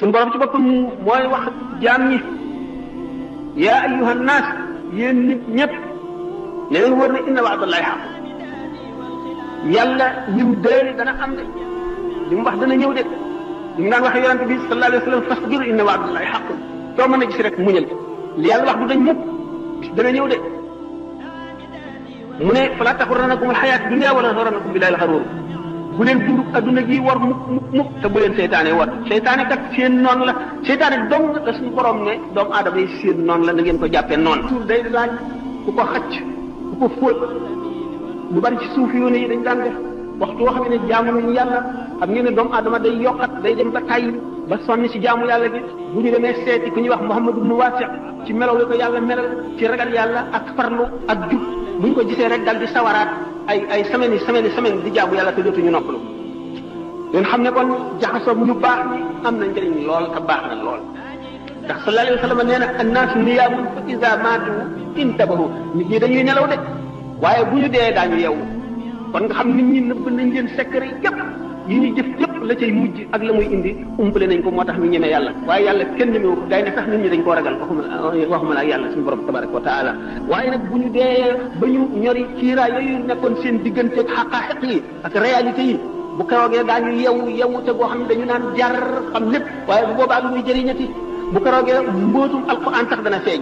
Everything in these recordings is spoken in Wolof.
suñu borom ci boppam mooy wax jaam ñi yaa ayyuhan naas yéen nit ñëpp ne leen wër na inna wa'dallahi haqq yàlla lim déeli dana am de li mu wax dana ñëw de li mu daan waxee yonente bi sallallahu alayhi wa sallam fasbir inna wa'dallahi haqq soo mën a gis rek muñal li yàlla wax du dañ mukk bis dana ñëw de mu ne fala taxurrannakum alxayaat dunya wala yaxurrannakum billahi alxaruur bu leen dund adduna gi war mukk te bu leen seytaane war seytaane kat seen noonu la seytaane dong la suñu borom ne doomu aadama yi seen noonu la na ngeen ko jàppee noonu. suuf day laaj ku ko xacc ku ko fóot lu bari ci suuf yoon yi dañ daan def waxtu woo xam ne jaamu nañu yàlla xam ngeen ne doomu aadama day yokkat day dem ba tàyyi ba sonni ci jaamu yàlla gi bu ñu demee seeti ku ñuy wax Muhammad ibn Wasi' ci melaw yi ko yàlla melal ci ragal yàlla ak farlu ak jub bu ñu ko gisee rek dal di sawaraat ay semaines di jaamu yàlla te dootuñu noppalu leen xam ne kon jaxasoom ñu baax ni am na njëriñ lool te baax na lool ndax sallallahu alayhi wa sallam nee na annaasu niyaamun fa iza maatu intabahu nit ñi dañuy nelaw de waaye bu ñu dee daañu yeewu kon nga xam nit ñi nëbb nañ leen secret yépp yi ñuy jëf yépp la cay mujj ak la muy indi umpale nañ ko moo tax ñu ñeme yàlla waaye yàlla kenn ñemewu ko day ne sax nit ñi dañ koo ragal waxuma la ak yàlla suñu borom tabaraka wa taala waaye nag bu ñu dee ba ñu ñori kiiraay yooyu nekkoon seen diggante ak xaqaaxiq yi ak réalité yi bu keroogee daañu yewu te goo xam ne dañu naan jar xam lépp waaye bu boobaa lu muy jëriñati bu keroogee mbootum alquran tax dana feeñ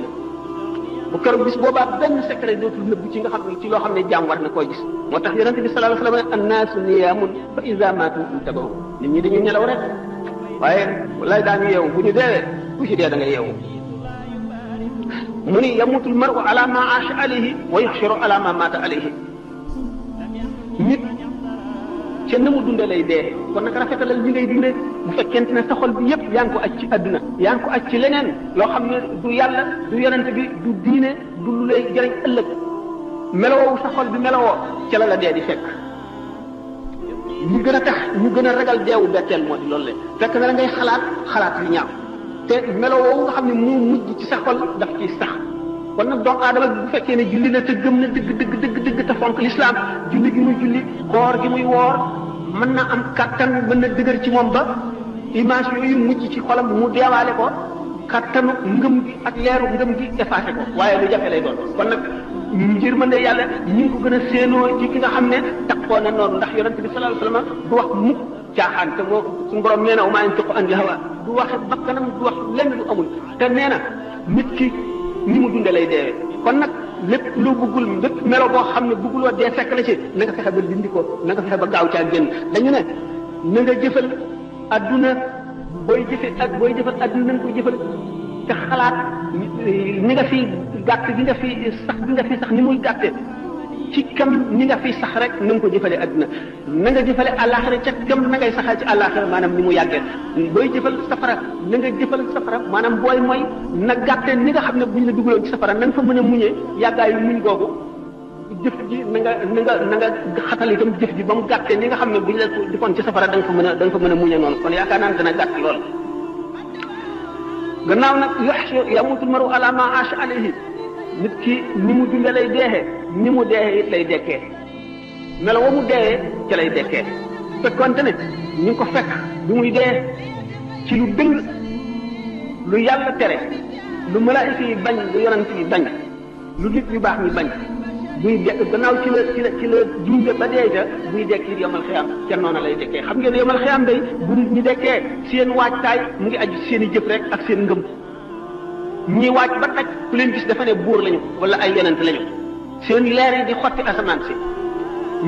bu keroog bis boobaa benn secret dootul nëbbu ci nga xam ne ci loo xam ne jaam war na koo gis moo tax yonente bi sallallahu alayhi wa sallam annaasu niyaamun fa iza maatu intabahu nit ñi dañuy nelaw rek waaye wallaay daañu yeewu bu ñu deewee ku ci dee da nga yeewu mu ni yamutul mar'u ala ma aasha alayhi wa yuhsharu ala ma maata alayhi nit ca na mu dunde lay dee kon nag rafetalal li ngay dunde bu fekkente ne sa xol bi yépp yaa ngi ko aj ci àdduna yaa ngi ko aj ci leneen loo xam ne du yàlla du yonente bi du diine du lu lay jëriñ ëllëg melowoo sa xol bi melowoo ca la dee di fekk ñu gën a tax ñu gën a ragal deewu betteel moo di loolu le fekk na la ngay xalaat yu ñaaw te melowoo nga xam ne moo mujj ci sa xol daf ciy sax kon nag doomu aadama bi bu fekkee ne julli na te gëm na dëgg te fonk l'islam julli gi muy julli koor gi muy woor mën na am kattan mën na dëgër ci moom ba image yooyu mujj ci xolam mu deewaale ko kattanu ngëm gi ak leeru ngëm gi effacé ko waaye lu jafe lay doon kon nag ngir mën de yàlla ñu ngi ko gën a séenoo ci ki nga xam ne taxoo na noonu ndax yonente bi sallallahu alayhi wasallam du wax mukk caaxaan te moo suñu borom nee na wa maa yantiqu anil hawaa du waxe bakkanam du wax lenn lu amul te nee na nit ki ni mu dunde lay deewee kon nag lépp lu bëggul lépp melo boo xam ne bëgguloo dee fekk la ci na nga fexe ba dindi ko na nga fexe ba gaaw caa génn dañu ne na nga jëfal adduna booy jëfal adduna na nga ko jëfal te xalaat ni nga fi gàtt bi nga fi sax ni muy gàtte ci kam ni nga fi sax rek na nga ko jëfale adduna na nga jëfale àllaaxira ca kam na ngay saxal ci àllaaxira maanaam ni mu yàggee booy jëfal safara na nga jëfal safara maanaam booy mooy na gàtte ni nga xam ne buñ la dugaloon ci safara na nga fa mën a muñee yàggaayu muñ googu jëf ji na nga xatal itam jëf ji ba mu gàtte ni nga xam ne buñ la defoon ci safara da nga fa mën a muñee noonu kon yaakaar naa ne dana gàtt lool gannaaw nag yamutul maru ala ma aasha alayhi nit ki ni mu dunde lay deexee ni mu deexee it lay dekkee melo wa mu deexee ca lay dekkee fekkonte ne ñu ngi ko fekk bi muy dee ci lu dëng lu yàlla tere lu malaayika yi bañ lu yonent yi bañ lu nit yu baax ñi bañ buy dekk gannaaw ci la junde ba dee ja buy dekk it yomal xiyaam ca noona lay dekkee xam ngeen yomal xiyaam day bu nit ñi dekkee seen waajtaay mu ngi aju seen i jëf rek ak seen ngëm ñii waaj ba taj ku leen gis dafa ne buur lañu wala ay yonent lañu seen leer yi di xotti asamaan si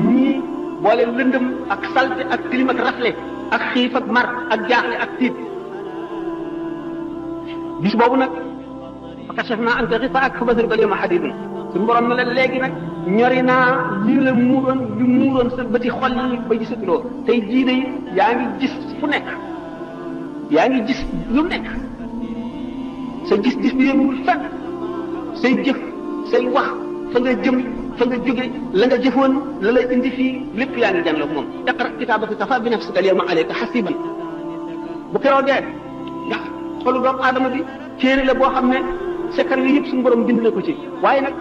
ñii boole lëndëm ak salte ak tilim ak rafle ak xiif ak mar ak jaaxle ak tiit bis boobu nag fa kashafnaa anka ghitaa'ak fa basaruka al-yawma hadiidun suñu borom ne la léegi nag ñori naa lii la muuroon sa bëti xol yi ba gisatuloo tey jii de yaa ngi gis fu nekk yaa ngi gis lu nekk sa gis-gis bi yënguwul fenn say jëf say wax fa nga jëm fa nga jóge la nga jëfoon la lay indi fii lépp yaa ngi jànloog moom iqra kitaabaka kafaa bi nafsika al-yawma alayka hasiiban bu keroogee ndax xolu doomu aadama bi téere la boo xam ne secret yi yëpp suñu borom bind na ko ci waaye nag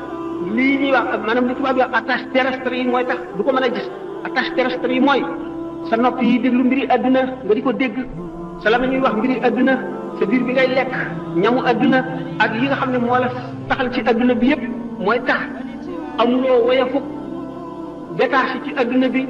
lii ñuy wax maanaam li tubaab yi wax attache terrestre yi mooy tax du ko mën a gis attache terrestre yi mooy sa nopp yi déglu mbiri àdduna nga di ko dégg sa la ñuy wax mbiri adduna sa biir bi ngay lekk ñamu adduna ak yi nga xam ne moo la taxal ci adduna bi yëpp mooy tax amuloo woyafuk détaché ci adduna bi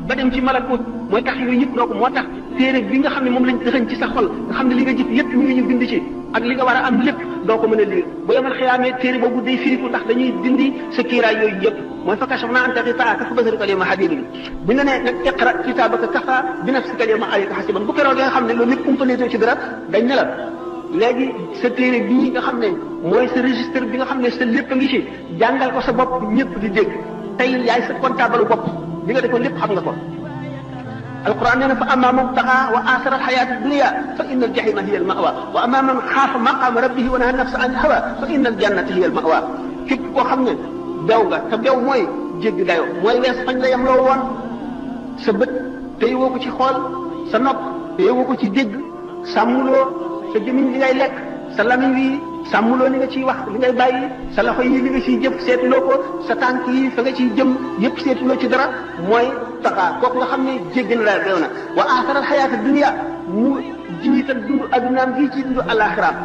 ba dem ci malakut mooy tax yooyu yëpp doo ko moo tax téere bi nga xam ne moom lañ dëxañ ci sa xol nga xam ne li nga jëf yëpp mi ngi ñu bind ci ak li nga war a am lépp doo ko mën a lire bu yemal xiyaamee téere boobu day firiku ndax dañuy dindi sa kiiraay yooyu yëpp mooy fa kashafna anka ghitaa'aka fa basaruka al-yawma hadiidun bi nga ne nag iqra kitaabaka kafaa bi nafsika al-yawma alayka hasiiban bu keroog nga xam ne loolu lépp umpaletoo ci dara dañ ne la léegi sa téere bii nga xam ne mooy sa registre bi nga xam ne sa lépp a ngi ci jàngal ko sa bopp ñëpp di dégg tey yaay sa comptable bopp li nga defoon lépp xam nga ko القرآن يقول فأما من طغى وآثر الحياة الدنيا فإن الجحيم هي المأوى وأما من خاف مقام ربه ونهى النفس عن الهوى فإن الجنة هي المأوى képp koo xam ne daw nga te daw mooy jéggi dayoo mooy wees fañ la yem loo woon sa bët téye woo ko ci xool sa nopp téye woo ko ci dégg sàmmuloo sa jëmiñ li ngay lekk sa lamiñ wi sàmmuloo li nga ciy wax li ngay bàyyi sa loxo yi li nga ciy jëf seetuloo ko sa tànk yi fa nga ciy jëm yëpp seetuloo ci dara mooy taxaa kooku nga xam ne jéggi na la deew na wa aathara alxayaata dunya mu jiital dundu addunaam gii ci dundu alaxiraam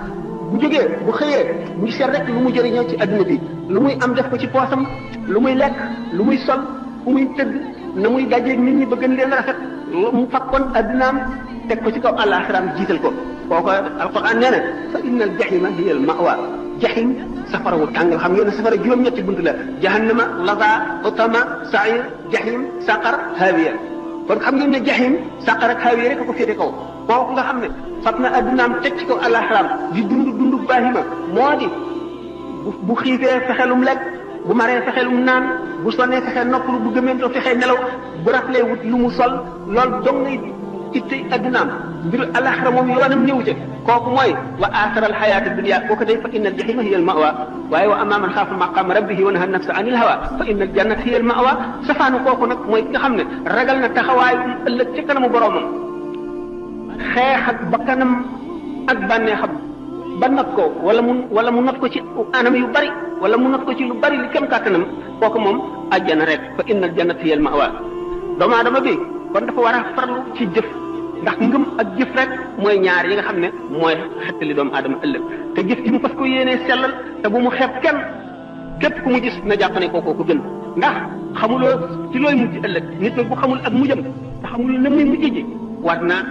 bu jógee bu xëyee mu ngi seet rek lu mu jëriñoo ci adduna bi lu muy am def ko ci poosam lu muy lekk lu muy sol fu muy tëdd na muy dajeeg nit ñi ba gën leen rafet mu fakkoon addunaam teg ko ci kaw alaxiraam jiital ko kooku alquran nee na fa inna al jahima hiya al mawa jahim safara wu tàng xam ngeen ne safara juróom-ñetti bunt la jahannama lada utama sair jahim saqar hawiya kon xam ngeen ne jahim saqar ak hawiya rek ko féete kaw kooku nga xam ne fat na addunaam teg ci kaw alaxiraam di dund baahima moo di bu xiifee fexelum lekk bu maree fexelum naan bu sonnee fexe noppalu bu gëmeentoo fexe nelaw bu raflee wut lu mu sol loolu dong ngay ittey addunaam mbiru alaxira moom yoonam ñëw ca kooku mooy wa aathara alxayaata dunya kooku day fa inna aljahima hiya almawa waaye wa amma man xaafa maqaama rabbihi wa naha nafsa anil hawa fa inna aljannata hiya almawa safaanu kooku nag mooy ki nga xam ne ragal na taxawaayu ëllëg ca kanamu boroomam xeex ak bakkanam ak bànneexam ba not ko wala mu not ko ci anam yu bari wala mu not ko ci lu bari li kem kàttanam kooku moom àjjana rek fa inna aljannata hiya almawa doomu aadama bi kon dafa war a farlu ci jëf ndax ngëm ak jëf rek mooy ñaar yi nga xam ne mooy xettali doomu aadama ëllëg te jëf ji mu fas ko yéenee sellal te bu mu xeeb kenn képp ku mu gis na jàpp ne kookoo ko gën ndax xamuloo ci looy mujj ëllëg nit nag bu xamul ak mujjam te xamul na muy mujj ji war naa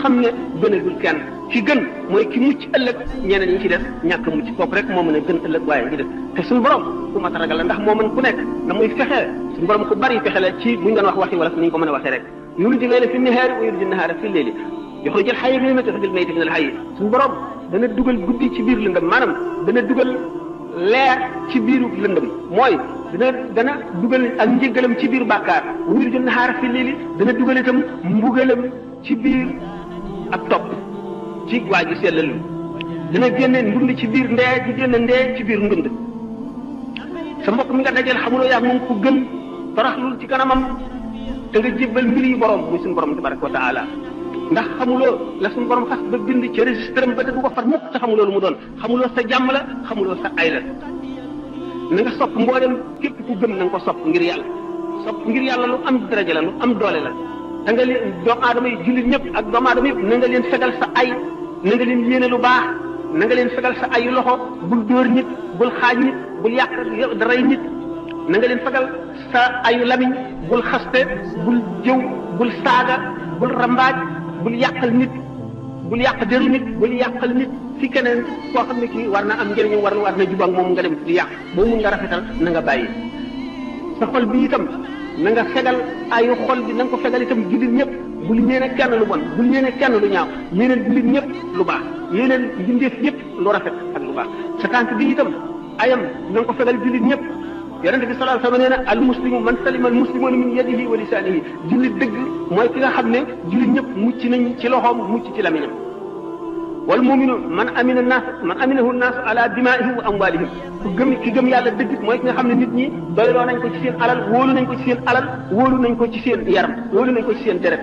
xam ne gënagul kenn ki gën mooy ki mucc ëllëg ñeneen ñi ci def ñàkk mucc kooku rek moo mën a gën ëllëg waaye ñi def te suñu borom ku mat a ragal la ndax moo mën ku nekk na muy fexe suñu borom ku bari fexe la ci buñ doon wax waxi wala ni ñu ko mën a waxee rek yuliju layla fi nahaari wa yuliju nahaara fi leyli yuxrijul hayya minal mayyiti wa yuxrijul mayyita minal hayyi suñu borom dana dugal guddi ci biir lëndëm maanaam dana dugal leer ci biiru lëndëm mooy dana dugal ak njëgalam ci biir bàkkaar wa yuxrijul nahaara fi leyli dana dugal itam mbugalam ci biir ak topp ci waa ji sellalu dana génne ndund ci biir ndee di génne ndee ci biir ndund sa mbokk mi nga dajal xamuloo yaa moom ku gën toroxlul ci kanamam te nga jébbal mbir yi borom muy suñu borom tabaraka wa taala ndax xamuloo la suñu borom xas ba bind ci registre am ba te du ko far mukk te xamuloo lu mu doon xamuloo sa jàmm la xamuloo sa ay la na nga sopp mboolem képp ku gëm na nga ko sopp ngir yàlla lu am daraja la lu am doole la da nga leen doomu aadama yi jullit ñëpp ak doomu aadama yëpp na nga leen fegal sa ay na nga leen yéene lu baax na nga leen fegal sa ayu loxo bul dóor nit bul xaaj nit bul yàq daray nit na nga leen fegal sa ayu lamiñ bul xaste bul jëw bul saaga bul rambaaj bul yàqal nit bul yàq deru nit bul yàqal nit fi keneen koo xam ne kii war na am njëriñam war na jubóog moom nga dem di yàq boo mun nga rafetal na nga bàyyi sa xol bi itam na nga fegal ayu xol bi na nga ko fegal itam jullit ñëpp bul yéene kenn lu bon bul yéene kenn lu ñaaw yéeneen jullit ñëpp lu baax yéeneen mbindeef ñëpp lu rafet ak lu baax sa tànk bi itam ayam na nga ko fegal jullit ñëpp yonente bi sallallahu alayhi wa sallam nee na al muslimu man salima al muslimuna min yadihi wa lisanihi jullit dëgg mooy ki nga xam ne jullit ñëpp mucc nañ ci loxoom mucc ci lamiñam wal muminu man aminahu naas ala dimaihim wa amwalihim ki gëm yàlla dëgg mooy ki nga xam ne nit ñi doyloo nañ ko ci seen alal wóolu nañ ko ci seen alal wóolu nañ ko ci seen yaram wóolu nañ ko ci seen deret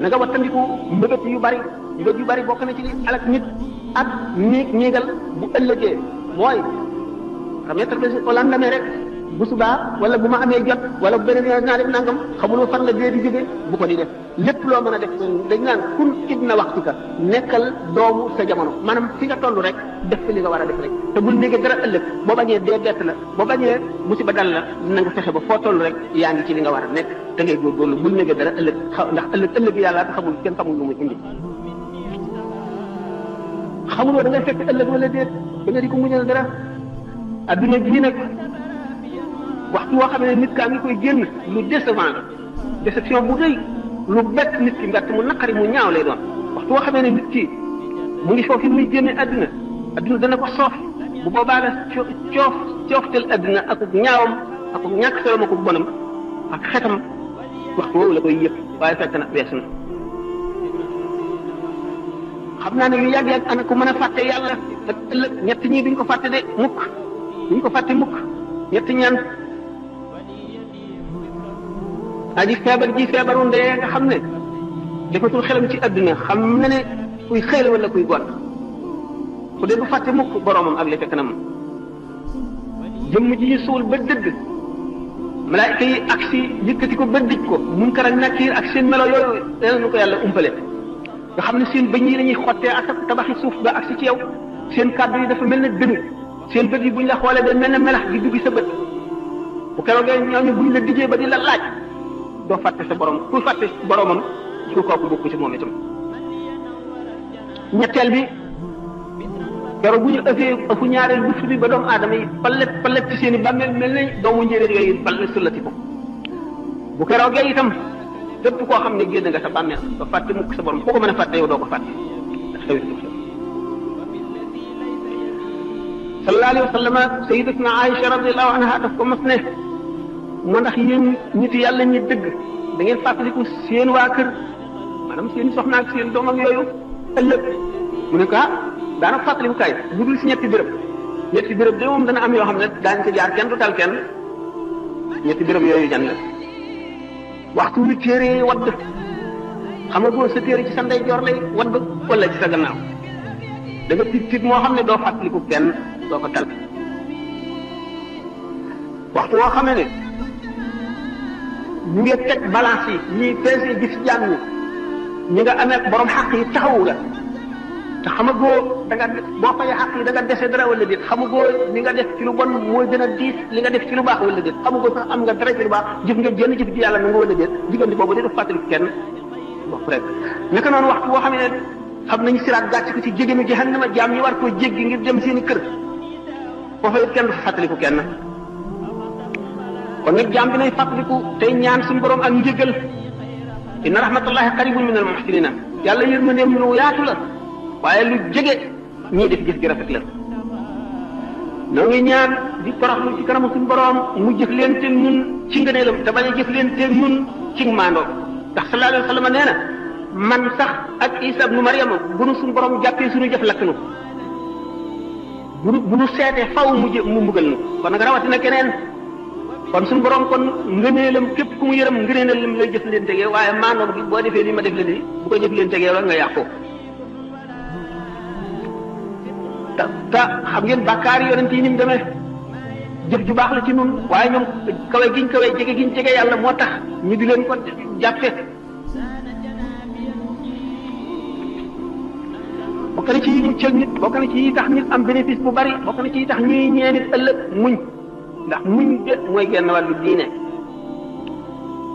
na nga wattandiku mbëgët yu bari bokk na ci li alak nit ak ñéegal bu ëllëgee mooy remettre au lendemain rek bu subaa wala bu ma amee jot wala bu beneen yoon naa def nangam xamuloo fan la dee di jóge bu ko di def lépp loo mën a def dañ naan kun ibna waxtika nekkal doomu sa jamono maanaam fi nga toll rek def fi li nga war a def rek te bul négee dara ëllëg boo bañee dee bett la boo bañee musiba dal la na nga fexe ba foo toll rek yaa ngi ci li nga war a nekk da ngay góorgóorlu bul négee dara ëllëg ndax ëllëg yàlla xamul kenn xamul lu muy indi xamuloo da ngay fekk ëllëg wala déet da nga di ko muñal dara adduna ji nag waxtu woo xam ne nit kaa ngi koy génn lu décevant la déception bu rëy lu bett nit ki mbett mu naqari mu ñaaw lay doon waxtu woo xamee ne nit ki mu ngi foofu muy génne adduna adduna dana ko soof bu boobaa la cooftel adduna akuk ñaawam akuk ñàkk solom akuk bonam ak xetam waxtu woowu la koy yëpp waaye fekk na weesu na xam naa ne lu yàgg-yàgg ana ko mën a fàtte yàlla ak ëllëg ñett ñii duñ ko fàtte de mukk duñ ko fàtte mukk ñett ñaan aji feebar ji feebaru ndee nga xam ne defatul xelam ci adduna xam na ne kuy xëyal wala kuy gont ku dee du fàtte mukk boromam ak li fekk na moom jëmm ji ñu suul ba dëgg malaayika yi ak si yëkkati ko ba dij ko munkar ak nakiir ak seen melo yooyu dana nu ko yàlla umpale nga xam ne seen bëñ yi la ñuy xottee ak tabaxi suuf ba ak si ci yow seen kàddu yi dafa mel ne dënu seen bët yi buñ la xoolee day mel ne melax gi dugg sa bët bu keroogee ñooñu buñ la dijee ba di la laaj doo fàtte sa borom ku fàtte boromam su kooku bokku ci moom itam ñetteel bi keroog bu ñu ëfu ñaareel bu bi ba doomu aadama yi palet ci seen i bàmmeel mel ne doomu njéeréer yooyu palet sullati ko bu keroogee itam képp koo xam ne génn nga sa bàmmeel doo fàtte mukk sa borom foo ko mën a fàtte yow doo ko fàtte sallallahu alayhi wa sallam sayyidatuna Aïcha radiyallahu anha daf ko mas ne moo ndax yéen nit yàlla ñi dëgg da ngeen fàttaliku seen waa kër maanaam seen soxna ak seen doom ak yooyu ëllëg mu ne ko ah daana fàttaliku kay bu dul si ñetti béréb de moom dana am yoo xam ne daañu ko jaar kenn du tal kenn ñetti béréb yooyu jan la waxtu wi téere wadd xam nga boo sa téere ci sa ndeyjoor lay wadd wala ci sa gannaaw da nga tiit moo xam ne doo fàttaliku kenn doo ko tal waxtu woo xamee ne ñu ngi teg balance yi ñuy peese gis jàmm ñi nga amee borom xaq yi taxawu la te xamagoo da nga boo fayee xaq yi da nga dese dara wala déet xamagoo li nga def ci lu bon mooy gën a diis li nga def ci lu baax wala déet xamagoo sax am nga dara ci lu baax jëf nga jënd jëf ji yàlla na nga wala déet diggante boobu dee def fàttaliku kenn bopp rek naka noonu waxtu boo xam ne xam nañu siraat gàcc ko ci jégéenu jahannama jaam ñi war koo jéggi ngir dem seeni kër foofa it kenn du fa fàttaliku kenn kon nag jaam bi nay fàttaliku tey ñaan suñu borom ak njëgal inna rahmatullahi qaribun min al muhsinina yàlla yërmandeem lu yaatu la waaye lu jege ñii def jëf ji rafet la noo ngi ñaan di toroxlu ci kanamu suñu borom mu jëf leen te ñun ci ngëneelam te bañ a jëf leen te ñun ci maandoo ndax sallallahu alayhi wa sallam nee na man sax ak Isa ibnu Maryama bu nu suñu borom jàppee suñu jëf lakk nu bu nu seetee faw mu mbugal nu kon nag rawatina keneen kon suñu borom kon ngëneelam képp ku mu yërëm ngëneelam lay jëf leen tegee waaye maandoo bi boo defee lii ma def la lii bu ko jëf leen tegee rek nga yàqoo te xam ngeen bàkkaar yonent yi ni mu demee jëf ju baax la ci nun waaye ñoom kawe giñ kawe jege giñ jege yàlla moo tax ñu di leen ko jàppe bokk na ci yi muccal nit bokk na ci yi tax nit am bénéfice bu bari bokk na ci yi tax ñuy ñee nit ëllëg muñ ndax muñ de mooy genn wàllu diine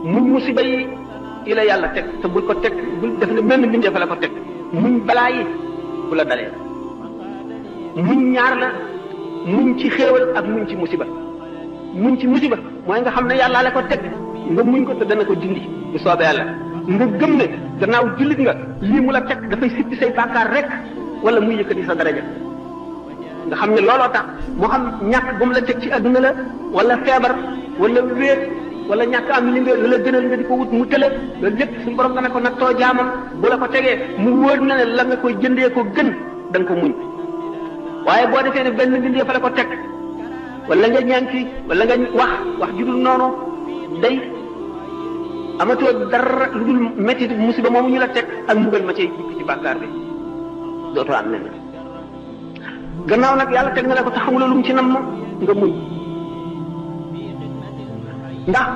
muñ musiba yi la yàlla teg te bul ko teg bul def ne menn mbindee fa la ko teg muñ balaa yi bu la dalee muñ ñaar la muñ ci xéewal ak muñ ci musiba mooy nga xam ne yàlla la ko teg nga muñ ko te dana ko dindi bu soobee yàlla nga gëm ne gannaaw jullit nga lii mu la teg dafay sippi say bàkkaar rek wala muy yëkkati sa daraja nga xam ne looloo tax moo xam ñàkk ba mu la teg ci adduna la wala feebar wala wéet wala ñàkk am li nga la gënal nga di ko wut mu tële loolu lépp suñu borom nga ne ko nattoo jaamam bu la ko tegee mu wóor na ne la nga koy jëndee ko gën da nga ko muñ waaye boo defee ne benn mbindee fa la ko teg wala nga ñaan ci wala nga wax ju dul noonu day amatoo dara lu dul métti musiba moomu ñu la teg ak mbugal ma cay jikk ci bàkkaar bi dootoo am nen gannaaw nag yàlla teg na la ko te xamuloo lu mu ci nam nga muñ ndax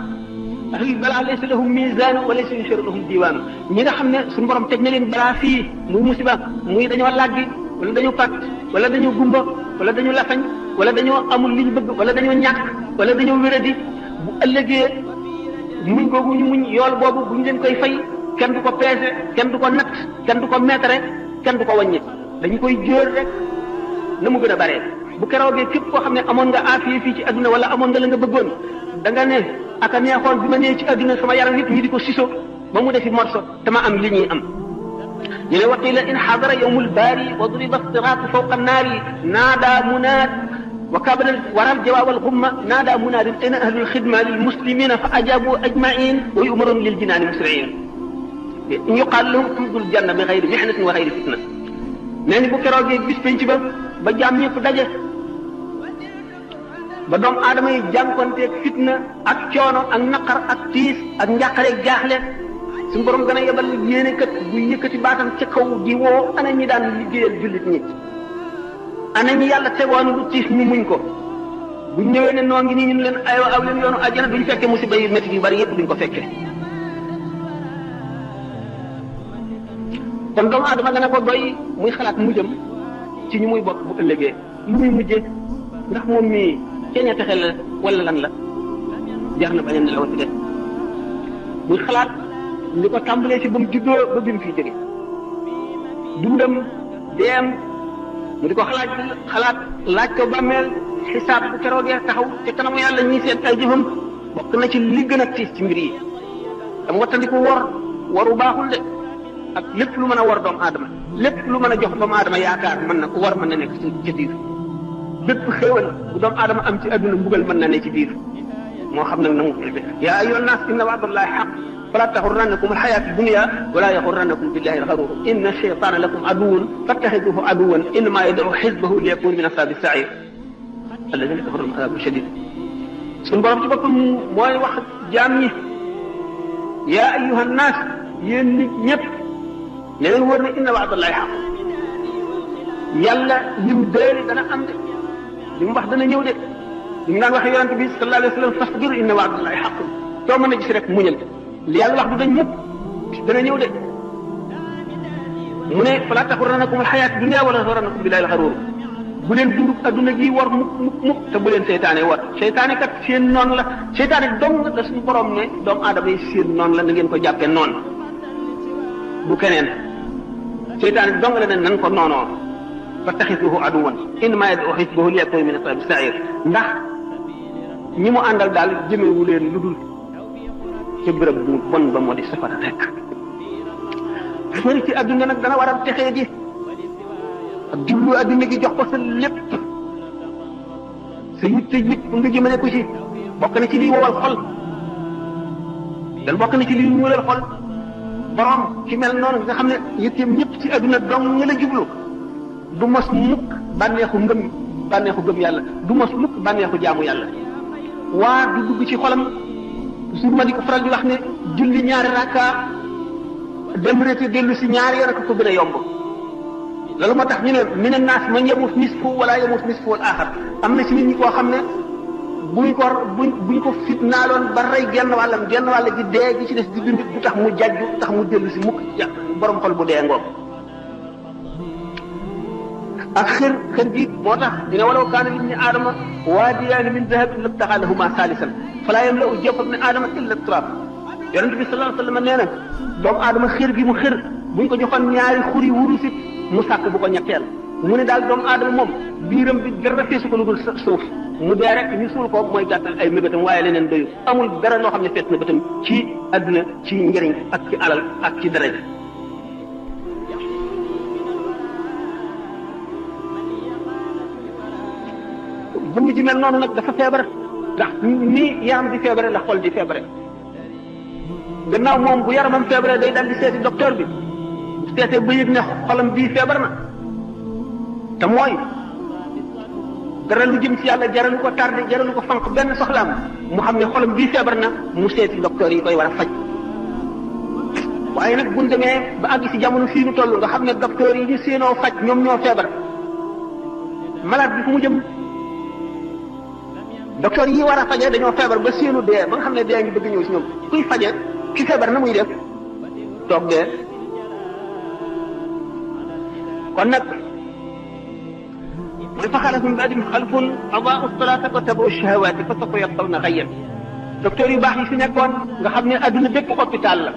ahlul balaa laysa lahum mizaanu wa laysa yusharu lahum diwaanu ñi nga xam ne suñu borom teg na leen balaa fii muy musiba muy dañoo làggi wala dañoo pàtt wala dañoo gumba wala dañoo lafañ wala dañoo amul li ñu bëgg wala dañoo ñàkk wala dañoo wéradi bu ëllëgee muñ googu ñu muñ yool boobu bu ñu leen koy fay kenn du ko peese kenn du ko natt kenn du ko meetare kenn du ko wàññi dañu koy jóor rek na mu gën a bare bu keroogee képp koo xam ne amoon nga aafiya fii ci adduna wala amoon nga la nga bëggoon da nga ne aka neexoon bi ma nee ci adduna sama yaram nit ñi di ko siso ba mu defi morso te ma am li ñuy am ñu ne waqila in xadara yawmul baari wa duriba siraatu fawqa annaari naada munaad wa kabala waral jawaab alxumma naada munaadin ayna ahlul xidma lil muslimina fa ajabu ajmain wa yumarun lil jinaani musriin in yuqaal lahum tudul janna bi xayri mihnatin wa xayri fitna nee ni bu keroogee bis penc ba jaam ñëpp daje ba doomu aadama yi jànkonteeg fitna ak coono ak naqar ak tiis ak njàqare ak jaaxle suñu borom gën a yebal yéene kat bu yëkkati baatam ca kaw di woo ana ñi daan liggéeyal jullit ñi ana ñi yàlla tegoon lu tiis ñu muñ ko bu ñëwee ne noo ngi nii ñu leen aywa aw leen yoonu àjjana duñ fekkee musiba yu métti yu bari yëpp duñ ko fekkee kon doomu aadama gën a ko doy muy xalaat mujjam ci ñu muy bokk bu ëllëgee lu muy mujjee ndax moom mii ceeña texe la wala lan la jar na bañ a nelaw ci de muy xalaat li ko tàmbalee ci ba mu juddoo ba bi mu fii jóge dundam deem mu di ko xalaat laaj ko bàmmeel xisaab bu keroogee taxaw te kanamu yàlla ñi seen ay jëfam bokk na ci li gën a tiis ci mbir yi dam wattandiku waru baaxul de ak lépp lu mën a war doomu aadama lépp lu mën a jox doomu aadama yaakaar mën na ko war mën na nekk ci biir bépp xéewal bu doomu aadama am ci adduna mbugal mën na ne ci biir moo xam nag na mu koy yaa ayyuhan naas inna wa'dallahi haqq fala taxurrannakum alxayaatu dunya wala yaxurrannakum billahi alxaruur inna shaytaana lakum aduwwun fattaxiduhu aduwwan innamaa yad'u xizbahu liyakuunu min ashaabi sa'iir alladina kafaru lahum azaabun shadiid suñu borom ci boppam mooy wax jaam ñi yaa ayyuhan naas yéen nit ñëpp ne leen wër ne inna wa'dallahi haqq yàlla lim déeli dana am de li mu wax dana ñëw de li mu naan waxee yonente bi sallallahu alayhi wa sallam fasbir inna wa'dallahi haqq soo mën a gis rek muñal li yàlla wax du dañ mukk dana ñëw de mu ne fala taxurrannakum alxayaatu dunya wala yaxurrannakum billahi alxaruur bu leen dund adduna gi war mukk te bu leen seytaane war seytaane kat seen noon la seytaane dong la suñu borom ne doomu aadama yi seen noon la na ngeen ko jàppee noon bu keneen seytaane dong la ne nan ko noonoo fattaxisuhu aduwan innamaa yad'u xisbahu liyakuunu min ashaabi sa'iir ndax ñi mu àndal daal jëmewu leen lu dul ca bërëb bu bon ba moo di safara rek xëri ci adduna nag dana waral texee ji ak jublu adduna gi jox ko sa lépp sa yitte yëpp nga jëmale ko ci bokk na ci liy wowal xol dan bokk na ci liy ñuulal xol borom ci mel noonu nga xam ne yitteem ñëpp ci adduna dong nga la jublu du mos mukk bànneexu gëm yàlla du mos mukk bànneexu jaamu yàlla waa du dugg ci xolam toujours ma di ko faral di wax ne julli ñaari rakka dem reete dellu si ñaari yoon ak ko gën a yomb loolu moo tax ñu ne mina naas man yamut nisfu wala yamut nisfu wal axar am na ci nit ñi koo xam ne buñ ko fitnaaloon ba rey genn wàll gi dee gi ci des di dund du tax mu jajju du tax mu dellu si mukk borom xol bu dee ngoom ak xër gi moo tax dina walaw kaana libni aadama waadiyaani min dahabin labtaxaa lahumaa saalisan falaa yamla'u jawfa ibni aadama illa turaab yonent bi sallallahu alayhi wa sallam nee na doomu aadama xër gi mu xër buñ ko joxoon ñaari xuri wurusit mu sàkk bu ko ñetteel mu ne daal doomu aadama moom biiram bi dara feesu ko lu dul suuf mu dee rek ñu suul ko mooy gàttal ay mébétam waaye leneen doyu amul dara loo xam ne fees na bëtam ci adduna ci njëriñ ak ci alal ak ci daraja jëmm ji mel noonu nag dafa feebar ndax nii yaram di feebare la xol di feebare gannaaw moom bu yaramam feebare day dal di seeti docteur bi bu seetee ba yëg ne xolam bii feebar na te mooy dara lu jëm ci yàlla jaralu ko tardé jaralu ko fanq benn soxlaam mu xam ne xolam bii feebar na mu seeti docteur yi koy war a faj waaye nag buñ demee ba àgg ci jamono fii nu toll nga xam ne docteur yi ñu séenoo faj ñoom ñoo feebar malade bi fu mu jëm docteur yi war a faje dañoo feebar ba seenu dee ba nga xam ne dee ngi bëgg ñëw si ñoom kuy faje ki feebar na muy def toog dee kon nag mooy fa xalafa min ba'dihim xalfun adaa'u salaata wa tabaa'u shahawaati fa sawfa yalqawna ghayyan docteur yu baax yi fi nekkoon nga xam ne adduna bépp hôpital la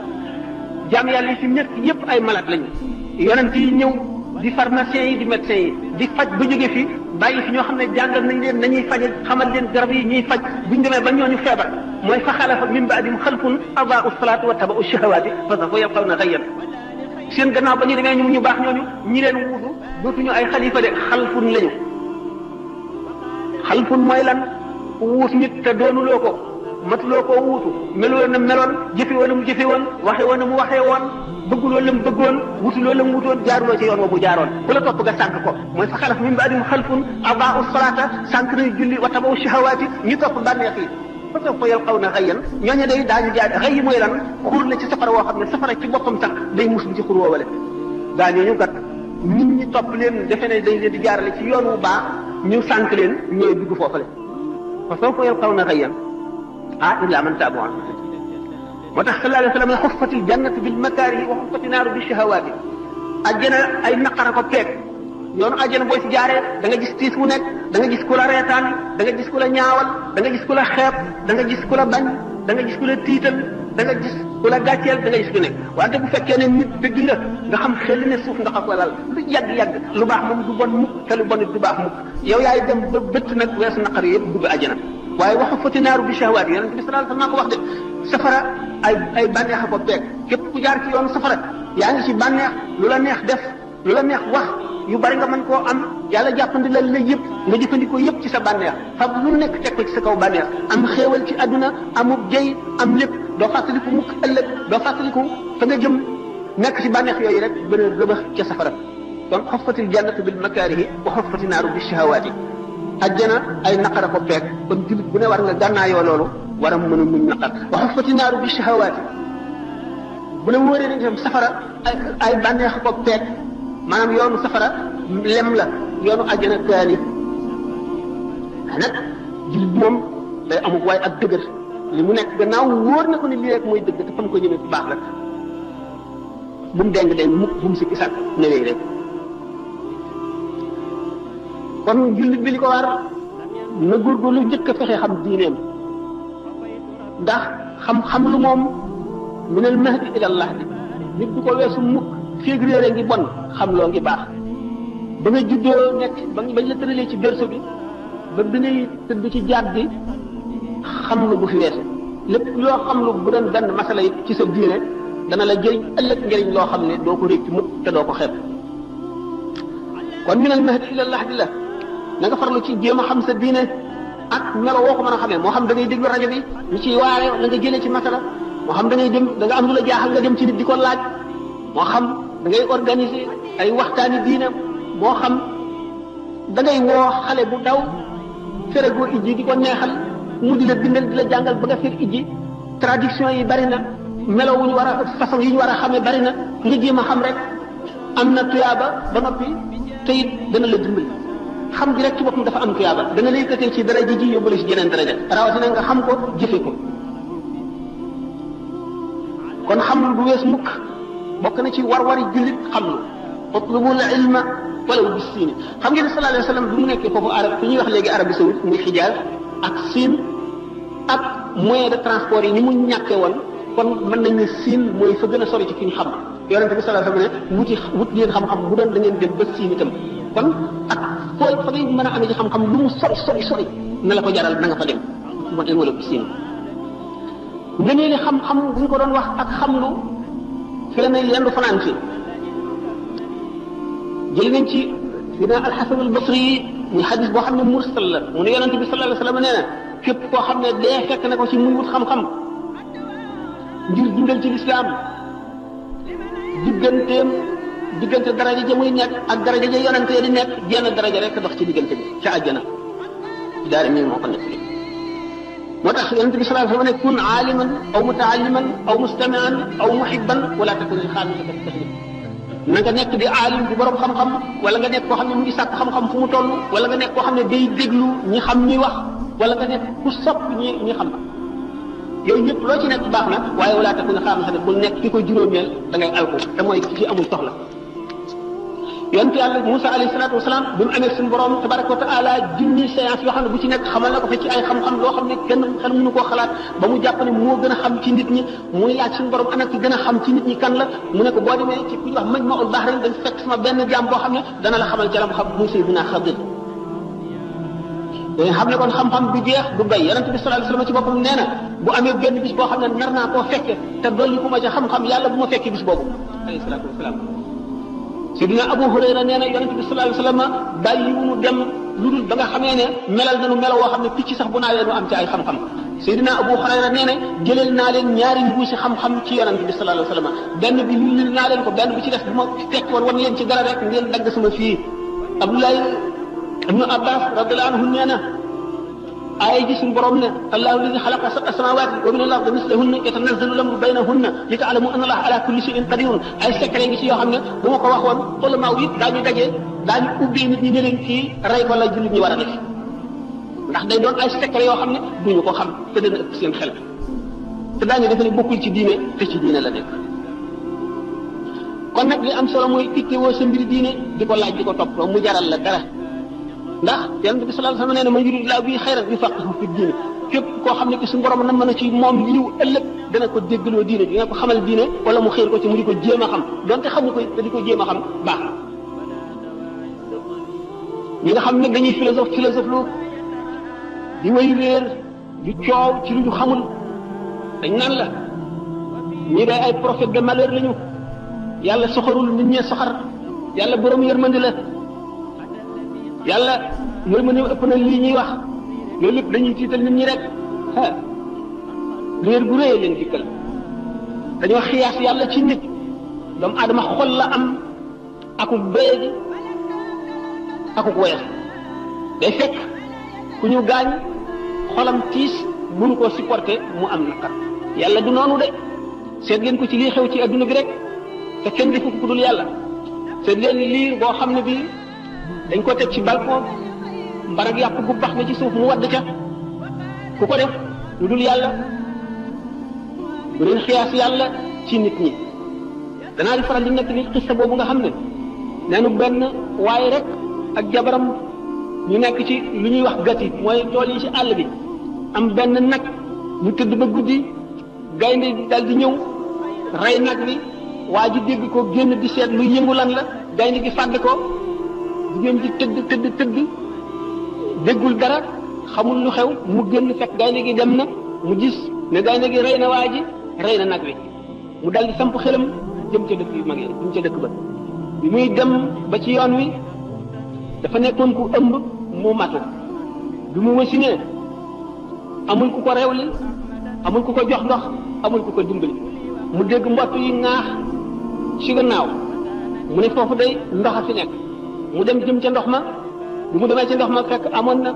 jaam yàlla yi fi nekk yépp ay malade lañu yonent yi ñëw di pharmaciens yi di médecins yi di faj ba jóge fi bàyyi fi ñoo xam ne jàngal nañ leen nañuy faje xamal leen garab yi ñuy faj buñ demee ba ñooñu feebar mooy fa xalafa min ba'dihim xalfun adaa'u salaata wa tabaa'u shahawaati fa sawfa yalqawna ghayyan seen gannaaw ba ñu demee ñu baax ñooñu ñi leen wuutu dootuñu ay xalifa de xalfun lañu xalfun mooy lan wuut nit te doonuloo ko matuloo koo wuutu meloo na meloon jëfe woon na mu jëfe woon waxe woon na mu waxee woon bëgguloo la mu bëggoon wutuloo la mu wutoon jaaruloo ci yoon wa mu jaaroon ku la topp nga sànq ko mooy fa xalaf min ba'dihim xalfun adaa'u salaata sànq nañu julli wa tabaa'u shahawaati ñu topp bànneex yi fa sawfa yalqawna ghayyan ñooñu day daañu jaar xëy mooy lan xur la ci safara woo xam ne safara ci boppam sax day muslu ci xur woowale daañooñu gat nit ñi topp leen defe ne dañ leen di jaarale ci yoon wu baax ñu sànq leen ñooy dugg foofale fa sawfa yalqawna ghayyan illa man taaba wa amila moo tax sallallahu alayhi wa sallam xuffatil jannatu bil makaarihi wa xuffati naaru bi shahawaati àjjana ay naqara ko peeg yoonu àjjana boo ci jaaree da nga gis tiis mu nekk da nga gis ku la reetaan da nga gis ku la ñaawal da nga gis ku la xeeb da nga gis ku la bañ da nga gis ku la tiital da nga gis ku la gàcceel da nga gis ku nekk wante bu fekkee ne nit dëgg nga xam xel ne suuf nga xam walal lu yàgg-yàgg lu baax moom du bon mukk te lu bon it du baax mukk yow yaay dem ba bëtt nag weesu naqar yëpp dugg àjjana waaye waxu fati naaru bi shahawaat yonent bi sallallahu alayhi wasallam ko wax de safara ay bànneex a ko peeg képp ku jaar ci yoonu safara yaa ngi ci bànneex lu la neex def lu la neex wax yu bari nga mën koo am yàlla jàppandi la yëpp nga jëfandikoo yëpp ci sa bànneex fab lu nekk teg ko ci sa kaw bànneex am xéewal ci àdduna amub jëy am lépp doo fàttaliku mukk ëllëg doo fàttaliku fa nga jëm nekk ci bànneex yooyu rek bën a rëbax ca safara kon xuffatil jannatu bil makaarihi wa xuffati naaru bi shahawaati ajjana ay naqara ko peeg kon jullit bu ne war nga gànnaayoo loolu war a mën a muñ naqar wa xuffati naaru bi shahawaati bu la wóoree ne itam safara ay bànneex ko peeg maanaam yoonu safara lem la yoonu ajjana kaani nag jullit bi moom day amuk waaye ak dëgër li mu nekk gannaaw wóor na ko ni lii rek mooy dëgg te fa mu ko jëmee bu baax la bu mu deng deng mukk bu mu sikki sàkk newee rek kon jullit bi li ko war na góorgóorlu njëkk a fexe xam diineem ndax xam-xam lu moom minal mahdi ilal lahdi nit du ko weesu mukk féeg réere ngi bon xam loo ngi baax ba nga juddoo nekk bañ la tëralee ci berceau bi ba bi ngay tëdd ci jaat bi xam lu bu fi weesu lépp loo xam lu bu doon benn masala yi ci sa diine dana la jëriñ ëllëg njëriñ loo xam ne doo ko réccu mukk te doo ko xeeb kon minal mahdi ilal lahdi la na nga farlu ci jéem a xam sa diine ak melo woo ko mën a xamee moo xam da ngay déglu rajo bi ñu ciy waare la nga jëlee ci masala moo xam da ngay dem da nga am lu la jaaxal nga dem ci nit di ko laaj moo xam da ngay organiser ay waxtaani diine moo xam da ngay woo xale bu daw ferego ijji di ko neexal mu di la bindal di la jàngal ba nga fer ijji traduction yi bari na melo wu ñu war a façon yi ñu war a xamee bari na nga jéem a xam rek am na tuyaaba ba noppi te it dana la dimbali xam gi rek ci boppam dafa am tuyaaba dana la yëkkatee ci daraja ji yóbbu la ci jeneen daraja rawatina nga xam ko jëfe ko kon xam lu du wees mukk bokk na ci war-wari jullit xam lu utlubul ilma walaw bis siin xam ngeen ne sallallahu alayhi wa sallam bi mu nekkee foofu arab fi ñuy wax léegi Arabie Saoudite muy Xijaaz ak Siin ak moyen de transport yi ni mu ñàkkee woon kon mën nañ ne Siin mooy fa gën a sori ci fi ñu xam yonente bi sallallahu alayhi wa sallam ne wut leen xam-xam bu doon da ngeen dem ba Siin itam kon ak fooy fa ngay mën a amee ci xam-xam lu mu sori na la ko jaral na nga fa dem mo den wala bis siin ngënee li xam-xam bu ñu ko doon wax ak xamlu fi la ne yendu fanaan fi jël nañ ci dina alxasan albasri yi muy xadis boo xam ne mursal la mu ne yonente bi sallallahu alayhi wa sallam nee na képp koo xam ne dee fekk na ko ci muy wut xam-xam ngir dundal ci lislaam diggante daraja ja muy nekk ak daraja ja yonante di nekk jenn daraja rek dox ci diggante bi ca àjjana daara mi moo ko nekk moo tax yonente bi sallallahu alayhi wa sallam ne kun aaliman aw mutaalliman aw mustamian aw muhibban wala takun xaamisata tahlib na nga nekk di aalim di borom xam-xam wala nga nekk koo xam ne mu ngi sàkk xam-xam fu mu toll wala nga nekk koo xam ne day déglu ñi xam ñuy wax wala nga nekk ku sopp ñi xam yooyu ñëpp loo ci nekk baax na waaye wala te ku nga xam ne bul nekk ki ko juróomeel da ngay alko te mooy ki amul soxla yonent yàlla Moussa alayhi salaatu wasalaam bi mu amee suñu borom tabaraka wa taala junni séance yoo xam ne bu ci nekk xamal na ko fa ci ay xam-xam loo xam ne kenn xel mënu koo xalaat ba mu jàpp ne moo gën a xam ci nit ñi muy laaj suñu borom ana ki gën a xam ci nit ñi kan la mu ne ko boo demee ci ku ñuy wax Majma'ul Bahrayn dañ fekk sama benn jaam boo xam ne dana la xamal ci la mu xam muy Sayyidina Xadir dañ xam ne kon xam-xam du jeex du bay yonent bi sallallahu alayhi wasallam ci boppam nee na bu amee benn bis boo xam ne nar naa koo fekke te dolli ku ma ci xam-xam yàlla bu ma fekkee bis boobu alayhi salaatu wasalaam Sidina Abu Hurayra nee na yonent bi sallallahu alayhi wasallam bàyyi wu mu dem lu dul ba nga xamee ne melal nañu melo woo xam ne picc sax bu naawee nu am ci ay xam-xam Sidina Abu Hurayra nee na jëleel naa leen ñaari mbuusi xam-xam ci yonent bi sallallahu alayhi wasallam benn bi lulil naa leen ko benn bi ci def bu ma fekk woon wan leen ci dara rek ngeen dagg sama fii Abdoulaye ibnu Abbas radiyallahu anhu nee na aaya ji suñu borom ne allahu alladi xalaqa sab'a samawati wa min al-ardi mislahunna yatanazzalu al-amru baynahunna li ta'lamu anna allaha ala kulli shay'in qadirun ay secret ngi ci yoo xam ne bu ma ko waxoon ulama yi daañu daje daañu ubbee nit ñi ne leen kii rey ko la jullit ñi war a def ndax day doon ay secret yoo xam ne duñu ko xam te dana ëpp seen xel te daañu defe ne bokkul ci diine te ci diine la nekk kon nag li am solo mooy ittewoo sa mbiri diine di ko laaj di ko topp mu jaral la dara ndax yonent bi sallallahu alayhi wasallam nee na man yuridillahu bihi xayran yufaqihu fi diine képp koo xam ne ki suñu borom na mën a ci moom yiw ëllëg dana ko déggaloo diine dina ko xamal diine wala mu xéer ko ci mu di ko jéem a xam donte xamu ko te di ko jéem a xam baax na ñi nga xam ne dañuy philosophe lu di way réer di coow ci lu ñu xamul dañ naan la ñii day ay prophète de malheur lañu yàlla soxorul nit ñee soxar yàlla borom yërmandi la yàlla yërmande ëpp na lii ñuy wax loolu lépp dañuy tiital nit ñi rek réer bu réy leen dikkal dañoo xiyaas yàlla ci nit doomu aadama xol la am akuk béyadi akuk woyof day fekk ku ñu gaañ xolam tiis mënu koo supporter mu am naqar yàlla du noonu de seet leen ko ci lii xew ci adduna bi rek te kenn defu ko ku dul yàlla seet leen liir boo xam ne bii dañ ko teg ci balcon mbarag yàpp gu bax na ci suuf mu wadd ca ku ko def lu dul yàlla bu leen xiyaas yàlla ci nit ñi danaa di faral di nekk ni xissa boobu nga xam ne neenu benn waaye rek ak jabaram ñu nekk ci lu ñuy wax gati mooy tool yi ci àll bi am benn nag ñu tëdd ba guddi gaynde dal di ñëw rey nag bi waa ji dégg ko génn di seet lu yëngu lan la gaynde gi fàdd ko jigéen ji tëdd déggul dara xamul lu xew mu génn fekk gaynde gi dem na mu gis ne gaynde gi rey na waa ji rey na nag wi mu dal di samp xelam jëm ca dëkk yu mag yi jëm ca dëkk ba bi muy dem ba ci yoon wi dafa nekkoon ku ëmb mu matu bi mu wasinee amul ku ko rewli amul ku ko jox ndox amul ku ko dimbali mu dégg mbott yi ŋaax ci gannaaw mu ne foofu day ndox a fi nekk mu dem jëm ca ndox ma bi mu demee ca ndox ma fekk amoon na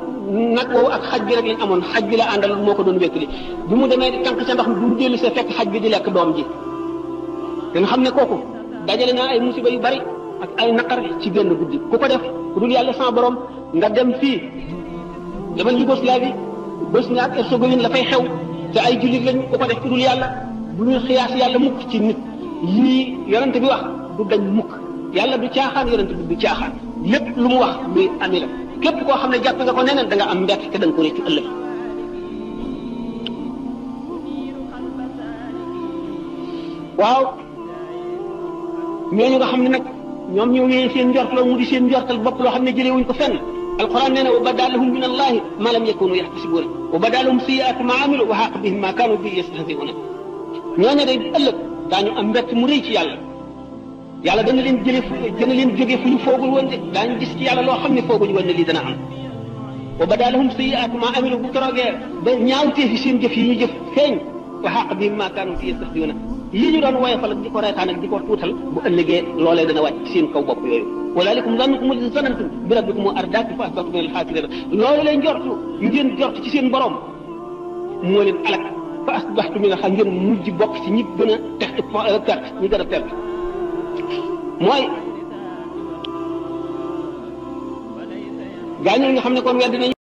nag woowu ak xaj bi rek lañ amoon xaj bi la àndal moo ko doon wékkali bi mu demee tànk ca ndox mi bi mu dellu see fekk xaj bi di lekk doom ji da nga xam ne kooku dajale naa ay musiba yu bari ak ay naqar ci génn guddi ku ko def ku dul yàlla sama borom nga dem fii demal Yougoslavie Bosnie ak Herzégovine la fay xew te ay jullit lañ ku ko def ku dul yàlla bu ñuy xiyaas yàlla mukk ci nit lii yonent bi wax du dañ mukk yàlla du caaxaan yonent bi du caaxaan lépp lu mu wax luy ami la képp koo xam ne jàpp nga ko neneen da nga am mbett te da nga ko réccu ëllëg waaw ñooñu nga xam ne nag ñoom ñoo wéyee seen njortloo mu di seen njortal bopp loo xam ne jëlee wuñ ko fenn alquran nee na wa bada lahum min allahi ma lam yakunu yaxtasibuuna wa bada lahum sayyi'aatu ma amilu wa xaaqa bihim ma kaanu bihi yastahzi'uuna ñooñu day ëllëg daañu am mbett mu rëy ci yàlla yàlla dana leen jóge fu ñu foogul woon de daañu gis ci yàlla loo xam ne fooguñu woon ne lii dana am wa bada lahum sayyi'aatu ma amilu bu keroogee ba ñaawteefi seen jëf yi ñu jëf feeñ wa xaaqa bihim ma kaanu bihi yastahzi'uuna yii ñu doon woyofal ak di ko reetaan ak di ko tuutal bu ëllëgee loolee dana wàcc ci seen kaw bopp yooyu walaalikum zannukum allazii zanantum bi rabbikum ardaakum fa asbahtum min al-xaasiriin loolu lay njortu yu ngeen jort ci seen borom moo leen alak fa asbahtum min al-xaasiriin ngeen mujj bokk ci ñi gën a perte ñi gën a perte mooy gaañoo nga xam ne kon wedd nañ